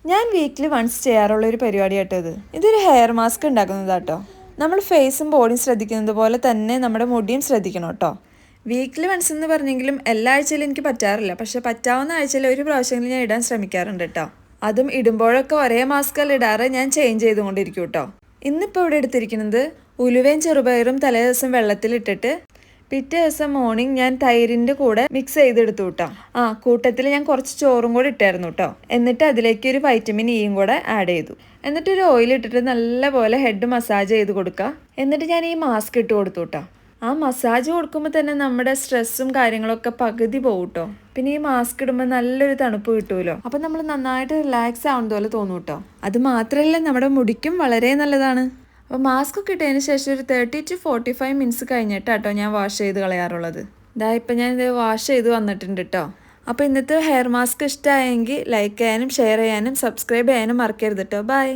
ഞാൻ weekly once ചെയ്യാറുള്ള ഒരു പരിപാടിയാട്ടോ ഇത്. ഇതൊരു ഹെയർ മാസ്ക് ഉണ്ടാക്കുന്നതാട്ടോ. നമ്മൾ ഫേസും ബോഡിയും ശ്രദ്ധിക്കുന്നത് പോലെ തന്നെ നമ്മുടെ മുടിയും ശ്രദ്ധിക്കണം കേട്ടോ. വീക്കിലി വൺസ് എന്ന് പറഞ്ഞെങ്കിലും എല്ലാ ആഴ്ചയിലും എനിക്ക് പറ്റാറില്ല. പക്ഷെ പറ്റാവുന്ന ആഴ്ചയിൽ ഒരു പ്രാവശ്യമെങ്കിലും ഞാൻ ഇടാൻ ശ്രമിക്കാറുണ്ട് കേട്ടോ. അതും ഇടുമ്പോഴൊക്കെ ഒരേ മാസ്കല്ല ഇടാറ്, ഞാൻ ചേഞ്ച് ചെയ്തുകൊണ്ടിരിക്കും കേട്ടോ. ഇന്നിപ്പോൾ ഇവിടെ എടുത്തിരിക്കുന്നത് ഉലുവയും ചെറുപയറും തലേ ദിവസം വെള്ളത്തിലിട്ടിട്ട് പിറ്റേ ദിവസം മോർണിംഗ് ഞാൻ തൈരിൻ്റെ കൂടെ മിക്സ് ചെയ്തെടുത്തു കേട്ടോ. കൂട്ടത്തിൽ ഞാൻ കുറച്ച് ചോറും കൂടെ ഇട്ടായിരുന്നു കേട്ടോ. എന്നിട്ട് അതിലേക്ക് ഒരു വൈറ്റമിൻ ഇയും കൂടെ ആഡ് ചെയ്തു. എന്നിട്ട് ഒരു ഓയിൽ ഇട്ടിട്ട് നല്ലപോലെ ഹെഡ് മസാജ് ചെയ്ത് കൊടുക്കുക. എന്നിട്ട് ഞാൻ ഈ മാസ്ക് ഇട്ട് കൊടുത്തു കേട്ടോ. ആ മസാജ് കൊടുക്കുമ്പോൾ തന്നെ നമ്മുടെ സ്ട്രെസ്സും കാര്യങ്ങളൊക്കെ പകുതി പോകും കേട്ടോ. പിന്നെ ഈ മാസ്ക് ഇടുമ്പോൾ നല്ലൊരു തണുപ്പ് കിട്ടുമല്ലോ. അപ്പം നമ്മൾ നന്നായിട്ട് റിലാക്സ് ആവുന്ന പോലെ തോന്നും കേട്ടോ. അത് മാത്രമല്ല നമ്മുടെ മുടിക്കും വളരെ നല്ലതാണ്. അപ്പോൾ മാസ്ക് ഒക്കെ ഇട്ടതിന് ശേഷം ഒരു 30 to 45 മിനിറ്റ്സ് കഴിഞ്ഞിട്ടാട്ടോ ഞാൻ വാഷ് ചെയ്ത് കളയാറുള്ളത്. ഇപ്പം ഞാൻ ഇത് വാഷ് ചെയ്ത് വന്നിട്ടുണ്ട് കേട്ടോ. അപ്പോൾ ഇന്നത്തെ ഹെയർ മാസ്ക് ഇഷ്ടമായെങ്കിൽ ലൈക്ക് ചെയ്യാനും ഷെയർ ചെയ്യാനും സബ്സ്ക്രൈബ് ചെയ്യാനും മറക്കരുത് കേട്ടോ. ബൈ.